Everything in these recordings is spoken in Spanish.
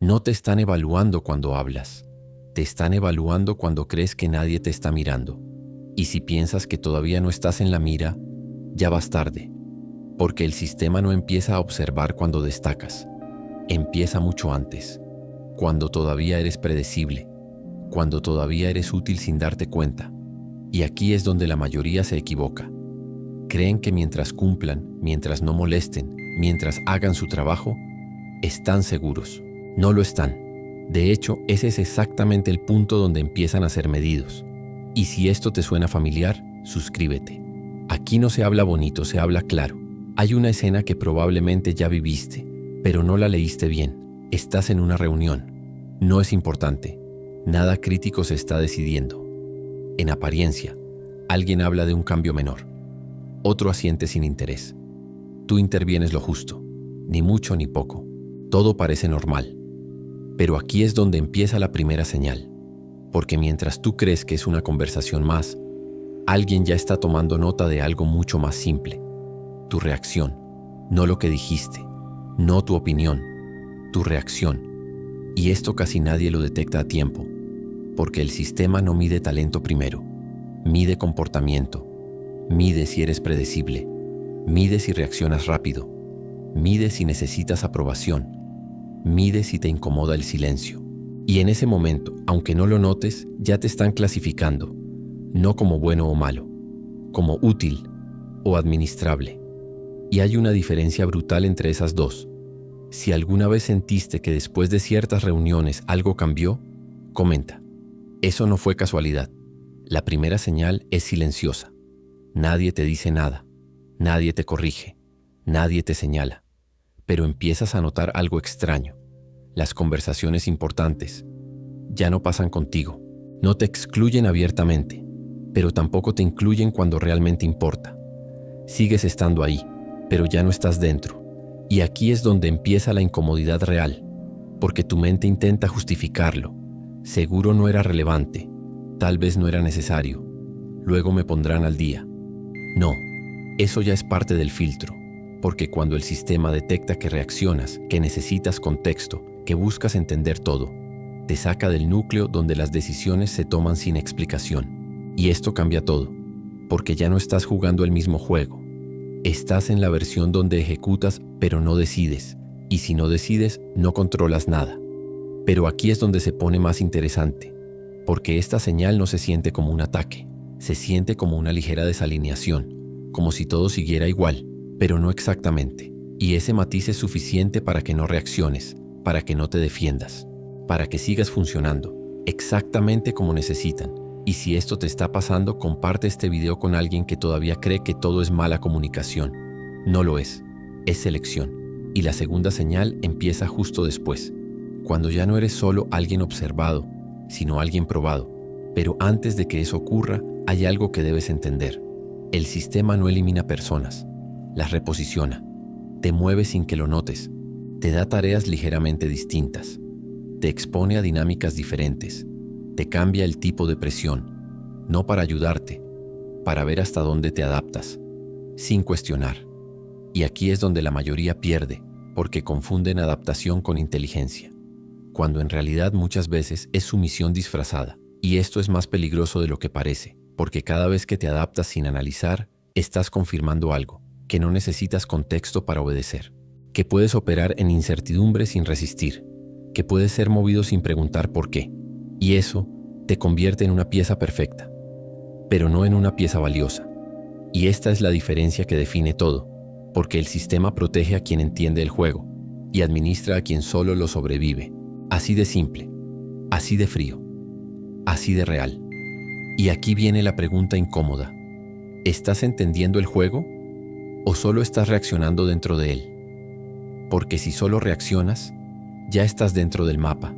No te están evaluando cuando hablas. Te están evaluando cuando crees que nadie te está mirando. Y si piensas que todavía no estás en la mira, ya vas tarde. Porque el sistema no empieza a observar cuando destacas. Empieza mucho antes. Cuando todavía eres predecible. Cuando todavía eres útil sin darte cuenta. Y aquí es donde la mayoría se equivoca. Creen que mientras cumplan, mientras no molesten, mientras hagan su trabajo, están seguros. No lo están. De hecho, ese es exactamente el punto donde empiezan a ser medidos. Y si esto te suena familiar, suscríbete. Aquí no se habla bonito, se habla claro. Hay una escena que probablemente ya viviste, pero no la leíste bien. Estás en una reunión. No es importante. Nada crítico se está decidiendo. En apariencia, alguien habla de un cambio menor. Otro asiente sin interés. Tú intervienes lo justo. Ni mucho ni poco. Todo parece normal. Pero aquí es donde empieza la primera señal. Porque mientras tú crees que es una conversación más, alguien ya está tomando nota de algo mucho más simple. Tu reacción. No lo que dijiste. No tu opinión. Tu reacción. Y esto casi nadie lo detecta a tiempo. Porque el sistema no mide talento primero. Mide comportamiento. Mide si eres predecible. Mide si reaccionas rápido. Mide si necesitas aprobación. Mide si te incomoda el silencio. Y en ese momento, aunque no lo notes, ya te están clasificando. No como bueno o malo. Como útil o administrable. Y hay una diferencia brutal entre esas dos. Si alguna vez sentiste que después de ciertas reuniones algo cambió, comenta. Eso no fue casualidad. La primera señal es silenciosa. Nadie te dice nada. Nadie te corrige. Nadie te señala. Pero empiezas a notar algo extraño. Las conversaciones importantes ya no pasan contigo. No te excluyen abiertamente, pero tampoco te incluyen cuando realmente importa. Sigues estando ahí, pero ya no estás dentro. Y aquí es donde empieza la incomodidad real, porque tu mente intenta justificarlo. Seguro no era relevante, tal vez no era necesario. Luego me pondrán al día. No, eso ya es parte del filtro. Porque cuando el sistema detecta que reaccionas, que necesitas contexto, que buscas entender todo, te saca del núcleo donde las decisiones se toman sin explicación. Y esto cambia todo, porque ya no estás jugando el mismo juego. Estás en la versión donde ejecutas, pero no decides. Y si no decides, no controlas nada. Pero aquí es donde se pone más interesante, porque esta señal no se siente como un ataque, se siente como una ligera desalineación, como si todo siguiera igual. Pero no exactamente. Y ese matiz es suficiente para que no reacciones, para que no te defiendas, para que sigas funcionando, exactamente como necesitan. Y si esto te está pasando, comparte este video con alguien que todavía cree que todo es mala comunicación. No lo es selección. Y la segunda señal empieza justo después, cuando ya no eres solo alguien observado, sino alguien probado. Pero antes de que eso ocurra, hay algo que debes entender. El sistema no elimina personas. Las reposiciona, te mueve sin que lo notes, te da tareas ligeramente distintas, te expone a dinámicas diferentes, te cambia el tipo de presión, no para ayudarte, para ver hasta dónde te adaptas, sin cuestionar. Y aquí es donde la mayoría pierde, porque confunden adaptación con inteligencia, cuando en realidad muchas veces es sumisión disfrazada. Y esto es más peligroso de lo que parece, porque cada vez que te adaptas sin analizar, estás confirmando algo. Que no necesitas contexto para obedecer, que puedes operar en incertidumbre sin resistir, que puedes ser movido sin preguntar por qué, y eso te convierte en una pieza perfecta, pero no en una pieza valiosa. Y esta es la diferencia que define todo, porque el sistema protege a quien entiende el juego y administra a quien solo lo sobrevive. Así de simple, así de frío, así de real. Y aquí viene la pregunta incómoda. ¿Estás entendiendo el juego? ¿O solo estás reaccionando dentro de él? Porque si solo reaccionas, ya estás dentro del mapa,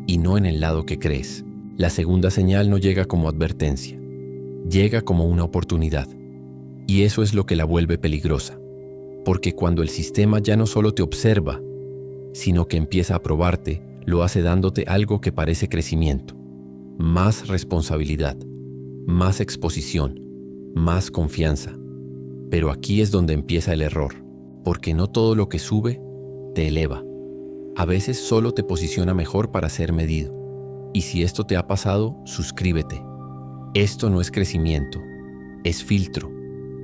y no en el lado que crees. La segunda señal no llega como advertencia, llega como una oportunidad. Y eso es lo que la vuelve peligrosa, porque cuando el sistema ya no solo te observa, sino que empieza a probarte, lo hace dándote algo que parece crecimiento, más responsabilidad, más exposición, más confianza. Pero aquí es donde empieza el error, porque no todo lo que sube te eleva. A veces solo te posiciona mejor para ser medido. Y si esto te ha pasado, suscríbete. Esto no es crecimiento, es filtro.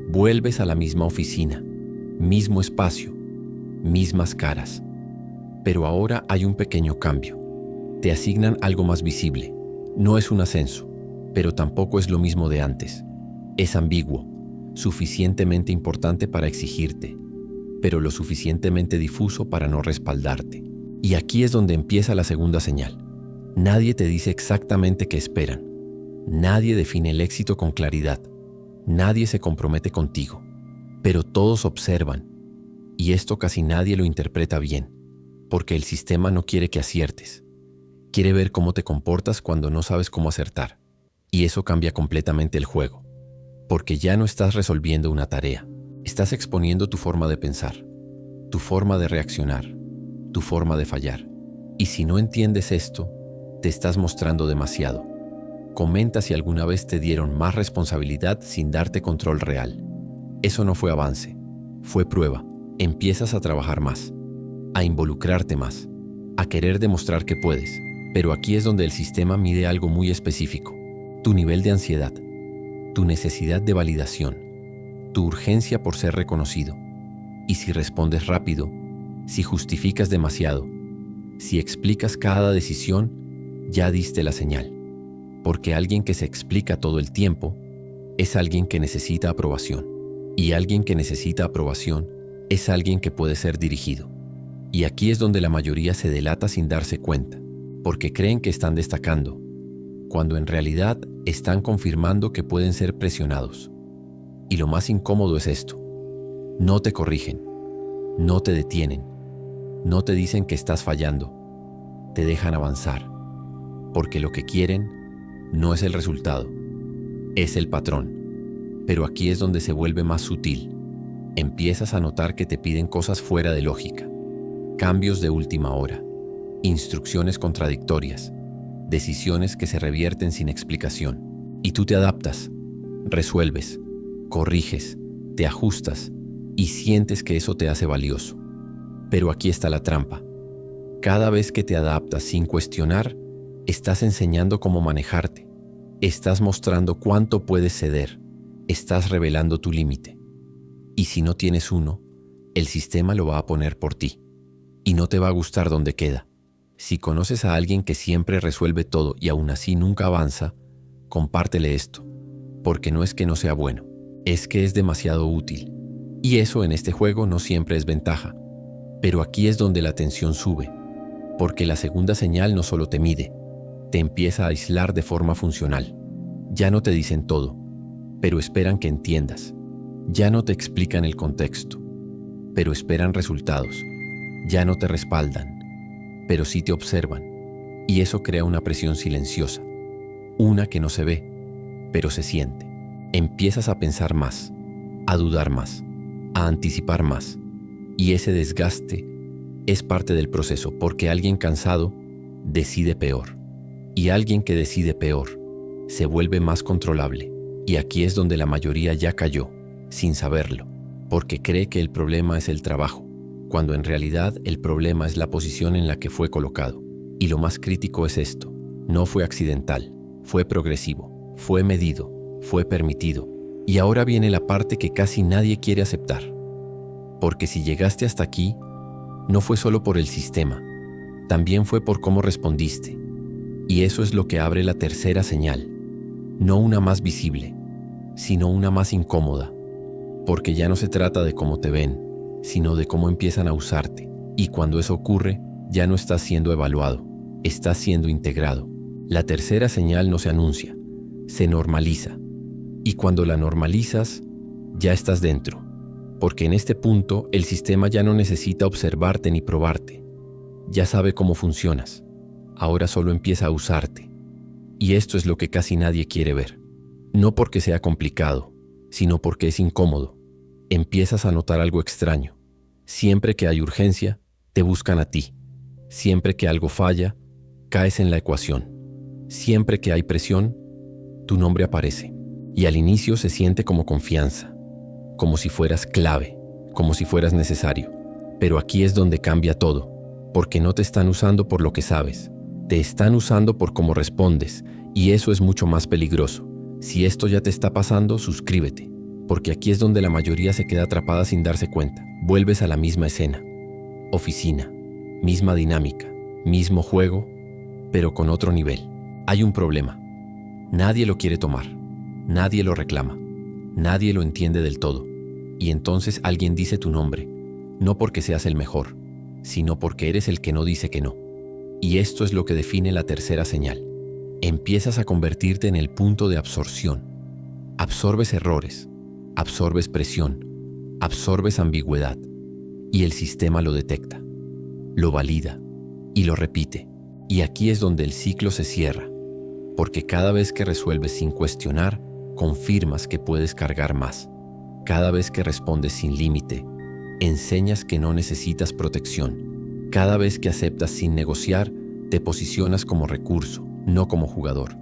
Vuelves a la misma oficina, mismo espacio, mismas caras. Pero ahora hay un pequeño cambio. Te asignan algo más visible. No es un ascenso, pero tampoco es lo mismo de antes. Es ambiguo, suficientemente importante para exigirte, pero lo suficientemente difuso para no respaldarte. Y aquí es donde empieza la segunda señal. Nadie te dice exactamente qué esperan. Nadie define el éxito con claridad. Nadie se compromete contigo. Pero todos observan. Y esto casi nadie lo interpreta bien, porque el sistema no quiere que aciertes. Quiere ver cómo te comportas cuando no sabes cómo acertar. Y eso cambia completamente el juego. Porque ya no estás resolviendo una tarea. Estás exponiendo tu forma de pensar, tu forma de reaccionar, tu forma de fallar. Y si no entiendes esto, te estás mostrando demasiado. Comenta si alguna vez te dieron más responsabilidad sin darte control real. Eso no fue avance, fue prueba. Empiezas a trabajar más, a involucrarte más, a querer demostrar que puedes. Pero aquí es donde el sistema mide algo muy específico: tu nivel de ansiedad, tu necesidad de validación, tu urgencia por ser reconocido. Y si respondes rápido, si justificas demasiado, si explicas cada decisión, ya diste la señal. Porque alguien que se explica todo el tiempo es alguien que necesita aprobación. Y alguien que necesita aprobación es alguien que puede ser dirigido. Y aquí es donde la mayoría se delata sin darse cuenta, porque creen que están destacando, cuando en realidad están confirmando que pueden ser presionados. Y lo más incómodo es esto: no te corrigen, no te detienen, no te dicen que estás fallando, te dejan avanzar, porque lo que quieren no es el resultado, es el patrón. Pero aquí es donde se vuelve más sutil. Empiezas a notar que te piden cosas fuera de lógica, cambios de última hora, instrucciones contradictorias, decisiones que se revierten sin explicación. Y tú te adaptas, resuelves, corriges, te ajustas y sientes que eso te hace valioso. Pero aquí está la trampa. Cada vez que te adaptas sin cuestionar, estás enseñando cómo manejarte. Estás mostrando cuánto puedes ceder. Estás revelando tu límite. Y si no tienes uno, el sistema lo va a poner por ti. Y no te va a gustar donde queda. Si conoces a alguien que siempre resuelve todo y aún así nunca avanza, compártele esto. Porque no es que no sea bueno, es que es demasiado útil. Y eso en este juego no siempre es ventaja. Pero aquí es donde la tensión sube. Porque la segunda señal no solo te mide, te empieza a aislar de forma funcional. Ya no te dicen todo, pero esperan que entiendas. Ya no te explican el contexto, pero esperan resultados. Ya no te respaldan, pero sí te observan. Y eso crea una presión silenciosa, una que no se ve, pero se siente. Empiezas a pensar más, a dudar más, a anticipar más. Y ese desgaste es parte del proceso, porque alguien cansado decide peor. Y alguien que decide peor se vuelve más controlable. Y aquí es donde la mayoría ya cayó, sin saberlo, porque cree que el problema es el trabajo, cuando en realidad el problema es la posición en la que fue colocado. Y lo más crítico es esto: no fue accidental, fue progresivo, fue medido, fue permitido. Y ahora viene la parte que casi nadie quiere aceptar. Porque si llegaste hasta aquí, no fue solo por el sistema, también fue por cómo respondiste. Y eso es lo que abre la tercera señal, no una más visible, sino una más incómoda, porque ya no se trata de cómo te ven, sino de cómo empiezan a usarte. Y cuando eso ocurre, ya no estás siendo evaluado, estás siendo integrado. La tercera señal no se anuncia, se normaliza. Y cuando la normalizas, ya estás dentro. Porque en este punto el sistema ya no necesita observarte ni probarte. Ya sabe cómo funcionas. Ahora solo empieza a usarte. Y esto es lo que casi nadie quiere ver. No porque sea complicado, sino porque es incómodo. Empiezas a notar algo extraño. Siempre que hay urgencia, te buscan a ti. Siempre que algo falla, caes en la ecuación. Siempre que hay presión, tu nombre aparece. Y al inicio se siente como confianza, como si fueras clave, como si fueras necesario. Pero aquí es donde cambia todo, porque no te están usando por lo que sabes, te están usando por cómo respondes, y eso es mucho más peligroso. Si esto ya te está pasando, suscríbete, porque aquí es donde la mayoría se queda atrapada sin darse cuenta. Vuelves a la misma escena, oficina, misma dinámica, mismo juego, pero con otro nivel. Hay un problema. Nadie lo quiere tomar, nadie lo reclama, nadie lo entiende del todo. Y entonces alguien dice tu nombre, no porque seas el mejor, sino porque eres el que no dice que no. Y esto es lo que define la tercera señal. Empiezas a convertirte en el punto de absorción. Absorbes errores, absorbes presión, absorbes ambigüedad, y el sistema lo detecta, lo valida y lo repite. Y aquí es donde el ciclo se cierra, porque cada vez que resuelves sin cuestionar, confirmas que puedes cargar más. Cada vez que respondes sin límite, enseñas que no necesitas protección. Cada vez que aceptas sin negociar, te posicionas como recurso, no como jugador.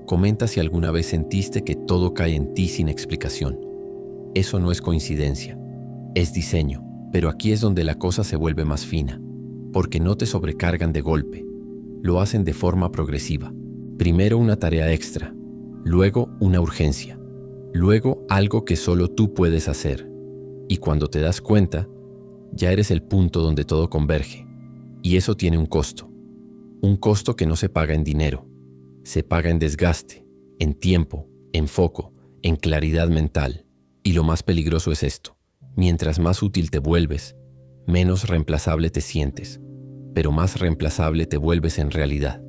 Comenta si alguna vez sentiste que todo cae en ti sin explicación. Eso no es coincidencia, es diseño, pero aquí es donde la cosa se vuelve más fina, porque no te sobrecargan de golpe, lo hacen de forma progresiva. Primero una tarea extra, luego una urgencia, luego algo que solo tú puedes hacer. Y cuando te das cuenta, ya eres el punto donde todo converge. Y eso tiene un costo que no se paga en dinero, se paga en desgaste, en tiempo, en foco, en claridad mental. Y lo más peligroso es esto: mientras más útil te vuelves, menos reemplazable te sientes, pero más reemplazable te vuelves en realidad.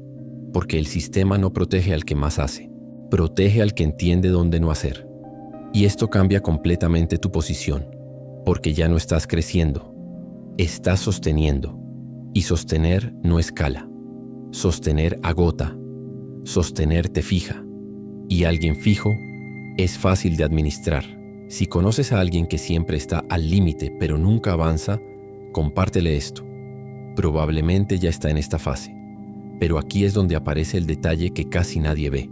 Porque el sistema no protege al que más hace, protege al que entiende dónde no hacer. Y esto cambia completamente tu posición, porque ya no estás creciendo, estás sosteniendo. Y sostener no escala, sostener agota, sostener te fija. Y alguien fijo es fácil de administrar. Si conoces a alguien que siempre está al límite pero nunca avanza, compártele esto. Probablemente ya está en esta fase. Pero aquí es donde aparece el detalle que casi nadie ve.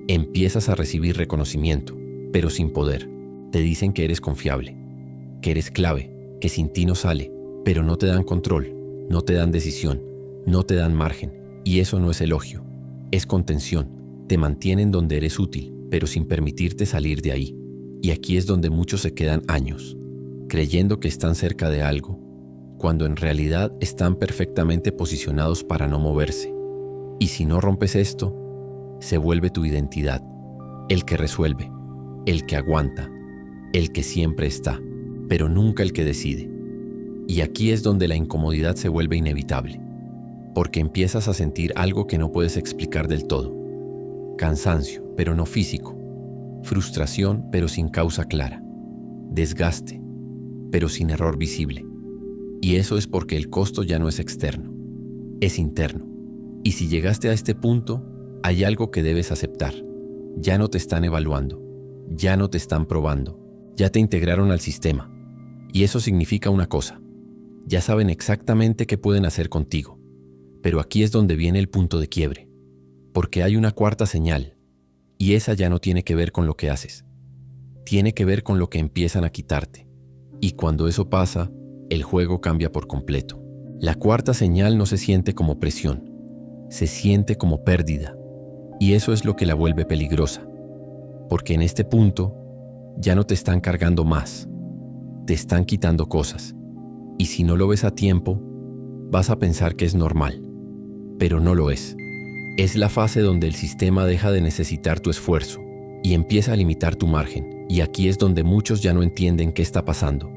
Empiezas a recibir reconocimiento, pero sin poder. Te dicen que eres confiable, que eres clave, que sin ti no sale, pero no te dan control, no te dan decisión, no te dan margen. Y eso no es elogio, es contención. Te mantienen donde eres útil, pero sin permitirte salir de ahí. Y aquí es donde muchos se quedan años, creyendo que están cerca de algo, cuando en realidad están perfectamente posicionados para no moverse. Y si no rompes esto, se vuelve tu identidad, el que resuelve, el que aguanta, el que siempre está, pero nunca el que decide. Y aquí es donde la incomodidad se vuelve inevitable, porque empiezas a sentir algo que no puedes explicar del todo. Cansancio, pero no físico. Frustración, pero sin causa clara. Desgaste, pero sin error visible. Y eso es porque el costo ya no es externo, es interno. Y si llegaste a este punto, hay algo que debes aceptar. Ya no te están evaluando, ya no te están probando, ya te integraron al sistema. Y eso significa una cosa: ya saben exactamente qué pueden hacer contigo. Pero aquí es donde viene el punto de quiebre, porque hay una cuarta señal, y esa ya no tiene que ver con lo que haces, tiene que ver con lo que empiezan a quitarte. Y cuando eso pasa, el juego cambia por completo. La cuarta señal no se siente como presión, se siente como pérdida, y eso es lo que la vuelve peligrosa, porque en este punto ya no te están cargando más, te están quitando cosas, y si no lo ves a tiempo, vas a pensar que es normal, pero no lo es. Es la fase donde el sistema deja de necesitar tu esfuerzo y empieza a limitar tu margen, y aquí es donde muchos ya no entienden qué está pasando,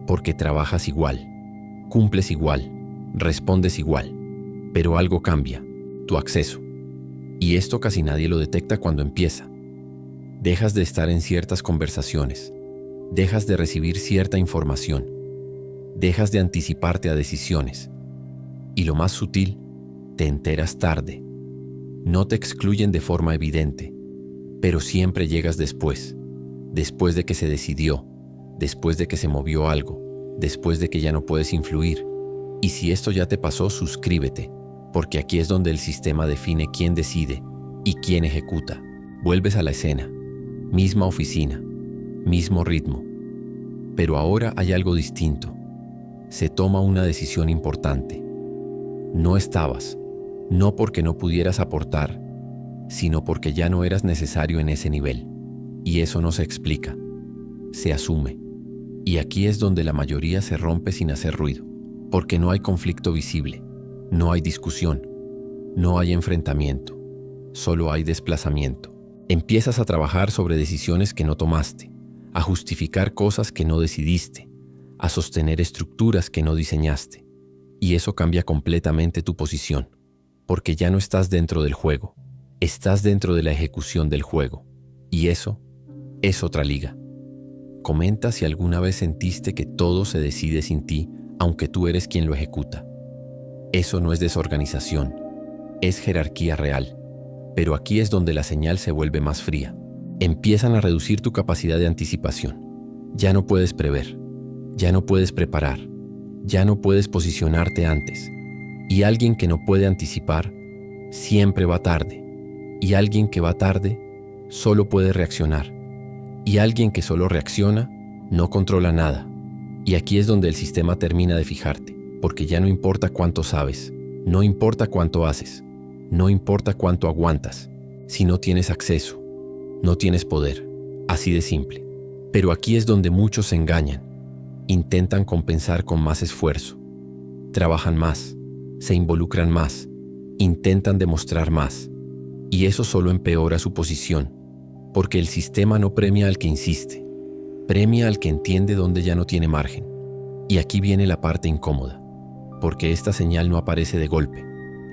porque trabajas igual, cumples igual, respondes igual, pero algo cambia: tu acceso. Y esto casi nadie lo detecta cuando empieza. Dejas de estar en ciertas conversaciones, dejas de recibir cierta información, dejas de anticiparte a decisiones. Y lo más sutil, te enteras tarde. No te excluyen de forma evidente, pero siempre llegas después de que se decidió, después de que se movió algo, después de que ya no puedes influir. Y si esto ya te pasó, suscríbete, porque aquí es donde el sistema define quién decide y quién ejecuta. Vuelves a la escena, misma oficina, mismo ritmo, pero ahora hay algo distinto. Se toma una decisión importante, No estabas, no porque no pudieras aportar, sino porque ya no eras necesario en ese nivel. Y eso no se explica, se asume. Y aquí es donde la mayoría se rompe sin hacer ruido, porque no hay conflicto visible, no hay discusión, no hay enfrentamiento, solo hay desplazamiento. Empiezas a trabajar sobre decisiones que no tomaste, a justificar cosas que no decidiste, a sostener estructuras que no diseñaste. Y eso cambia completamente tu posición, porque ya no estás dentro del juego, estás dentro de la ejecución del juego. Y eso es otra liga. Comenta si alguna vez sentiste que todo se decide sin ti, aunque tú eres quien lo ejecuta. Eso no es desorganización, es jerarquía real. Pero aquí es donde la señal se vuelve más fría. Empiezan a reducir tu capacidad de anticipación. Ya no puedes prever, ya no puedes preparar, ya no puedes posicionarte antes. Y alguien que no puede anticipar, siempre va tarde. Y alguien que va tarde, solo puede reaccionar. Y alguien que solo reacciona, no controla nada. Y aquí es donde el sistema termina de fijarte, porque ya no importa cuánto sabes, no importa cuánto haces, no importa cuánto aguantas, si no tienes acceso, no tienes poder, así de simple. Pero aquí es donde muchos se engañan, intentan compensar con más esfuerzo, trabajan más, se involucran más, intentan demostrar más, y eso solo empeora su posición, porque el sistema no premia al que insiste, premia al que entiende dónde ya no tiene margen. Y aquí viene la parte incómoda, porque esta señal no aparece de golpe,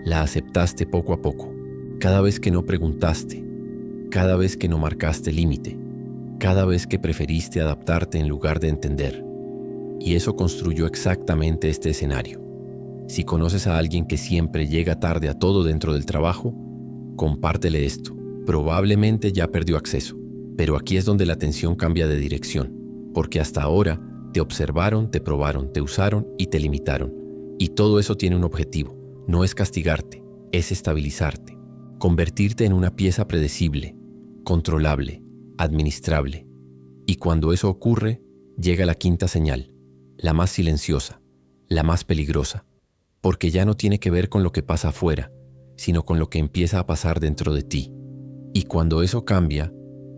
la aceptaste poco a poco, cada vez que no preguntaste, cada vez que no marcaste límite, cada vez que preferiste adaptarte en lugar de entender. Y eso construyó exactamente este escenario. Si conoces a alguien que siempre llega tarde a todo dentro del trabajo, compártele esto. Probablemente ya perdió acceso, pero aquí es donde la atención cambia de dirección, porque hasta ahora te observaron, te probaron, te usaron y te limitaron. Y todo eso tiene un objetivo, no es castigarte, es estabilizarte, convertirte en una pieza predecible, controlable, administrable. Y cuando eso ocurre, llega la quinta señal, la más silenciosa, la más peligrosa, porque ya no tiene que ver con lo que pasa afuera, sino con lo que empieza a pasar dentro de ti. Y cuando eso cambia,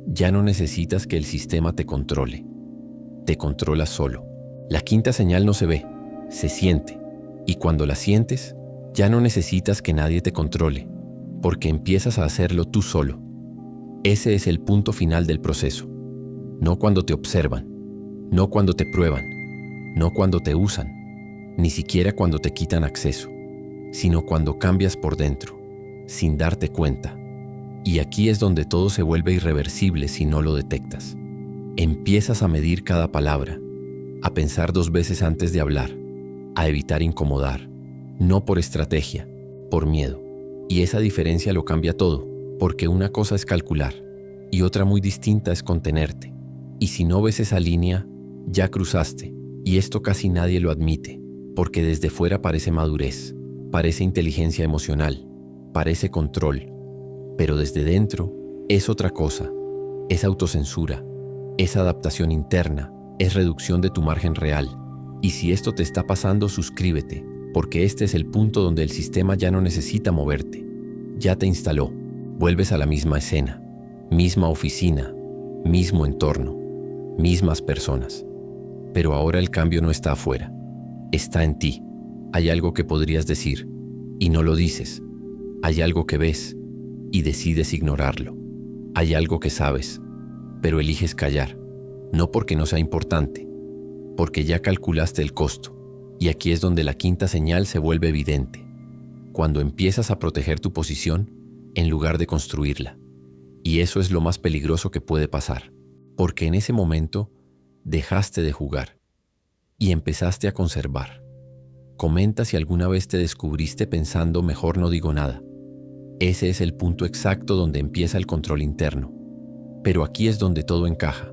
ya no necesitas que el sistema te controle. Te controlas solo. La quinta señal no se ve, se siente. Y cuando la sientes, ya no necesitas que nadie te controle, porque empiezas a hacerlo tú solo. Ese es el punto final del proceso. No cuando te observan, no cuando te prueban, no cuando te usan, ni siquiera cuando te quitan acceso, sino cuando cambias por dentro, sin darte cuenta. Y aquí es donde todo se vuelve irreversible si no lo detectas. Empiezas a medir cada palabra, a pensar 2 veces antes de hablar, a evitar incomodar, no por estrategia, por miedo. Y esa diferencia lo cambia todo, porque una cosa es calcular y otra muy distinta es contenerte. Y si no ves esa línea, ya cruzaste, y esto casi nadie lo admite, porque desde fuera parece madurez, parece inteligencia emocional, parece control. Pero desde dentro es otra cosa, es autocensura, es adaptación interna, es reducción de tu margen real. Y si esto te está pasando, suscríbete, porque este es el punto donde el sistema ya no necesita moverte. Ya te instaló, vuelves a la misma escena, misma oficina, mismo entorno, mismas personas. Pero ahora el cambio no está afuera, está en ti. Hay algo que podrías decir, y no lo dices. Hay algo que ves, y decides ignorarlo. Hay algo que sabes, pero eliges callar, no porque no sea importante, porque ya calculaste el costo. Y aquí es donde la quinta señal se vuelve evidente, cuando empiezas a proteger tu posición en lugar de construirla. Y eso es lo más peligroso que puede pasar, porque en ese momento dejaste de jugar y empezaste a conservar. Comenta si alguna vez te descubriste pensando mejor no digo nada. Ese es el punto exacto donde empieza el control interno. Pero aquí es donde todo encaja.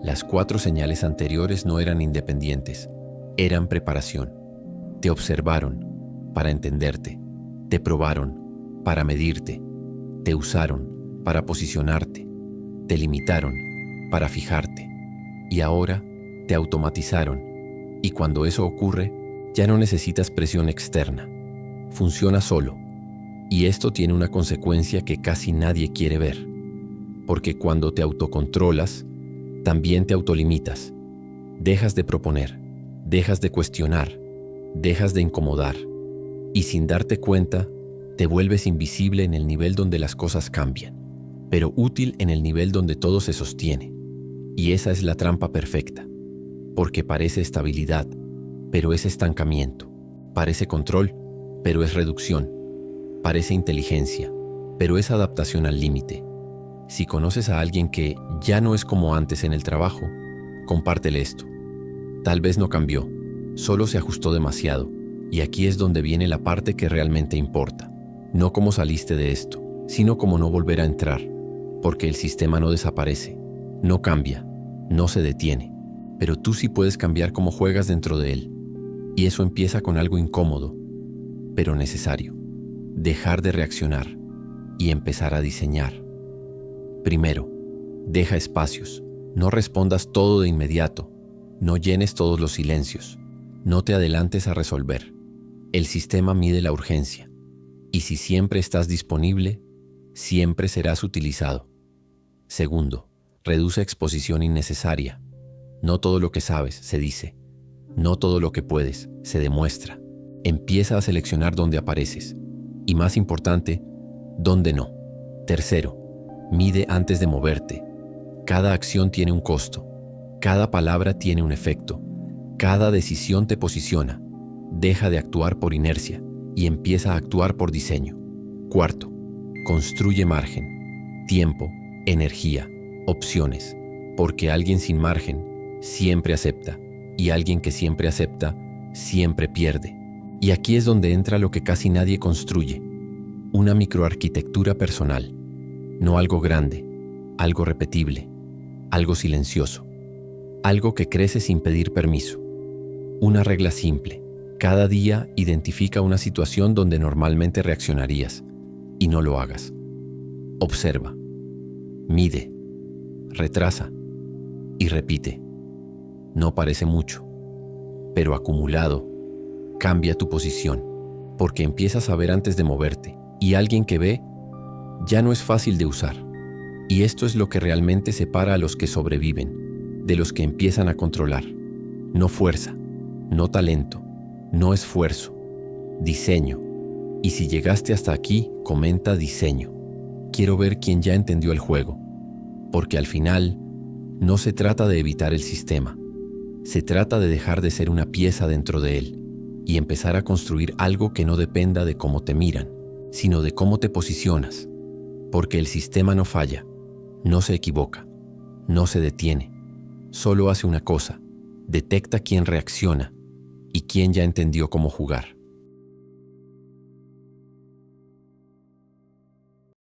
Las 4 señales anteriores no eran independientes, eran preparación. Te observaron para entenderte, te probaron para medirte, te usaron para posicionarte, te limitaron para fijarte y ahora te automatizaron. Y cuando eso ocurre, ya no necesitas presión externa, funciona solo. Y esto tiene una consecuencia que casi nadie quiere ver. Porque cuando te autocontrolas, también te autolimitas. Dejas de proponer, dejas de cuestionar, dejas de incomodar. Y sin darte cuenta, te vuelves invisible en el nivel donde las cosas cambian, pero útil en el nivel donde todo se sostiene. Y esa es la trampa perfecta. Porque parece estabilidad, pero es estancamiento. Parece control, pero es reducción. Parece inteligencia, pero es adaptación al límite. Si conoces a alguien que ya no es como antes en el trabajo, compártele esto. Tal vez no cambió, solo se ajustó demasiado. Y aquí es donde viene la parte que realmente importa. No cómo saliste de esto, sino cómo no volver a entrar. Porque el sistema no desaparece, no cambia, no se detiene. Pero tú sí puedes cambiar cómo juegas dentro de él. Y eso empieza con algo incómodo, pero necesario. Dejar de reaccionar y empezar a diseñar. Primero, deja espacios. No respondas todo de inmediato. No llenes todos los silencios. No te adelantes a resolver. El sistema mide la urgencia. Y si siempre estás disponible, siempre serás utilizado. Segundo, reduce exposición innecesaria. No todo lo que sabes se dice. No todo lo que puedes se demuestra. Empieza a seleccionar dónde apareces. Y más importante, dónde no. Tercero, mide antes de moverte. Cada acción tiene un costo. Cada palabra tiene un efecto. Cada decisión te posiciona. Deja de actuar por inercia y empieza a actuar por diseño. Cuarto, construye margen, tiempo, energía, opciones. Porque alguien sin margen siempre acepta y alguien que siempre acepta siempre pierde. Y aquí es donde entra lo que casi nadie construye, una microarquitectura personal, no algo grande, algo repetible, algo silencioso, algo que crece sin pedir permiso. Una regla simple, cada día identifica una situación donde normalmente reaccionarías y no lo hagas. Observa, mide, retrasa y repite. No parece mucho, pero acumulado, cambia tu posición, porque empiezas a ver antes de moverte, y alguien que ve ya no es fácil de usar. Y esto es lo que realmente separa a los que sobreviven, de los que empiezan a controlar. No fuerza, no talento, no esfuerzo, diseño. Y si llegaste hasta aquí, comenta diseño. Quiero ver quién ya entendió el juego, porque al final no se trata de evitar el sistema, se trata de dejar de ser una pieza dentro de él y empezar a construir algo que no dependa de cómo te miran, sino de cómo te posicionas, porque el sistema no falla, no se equivoca, no se detiene, solo hace una cosa, detecta quién reacciona y quién ya entendió cómo jugar.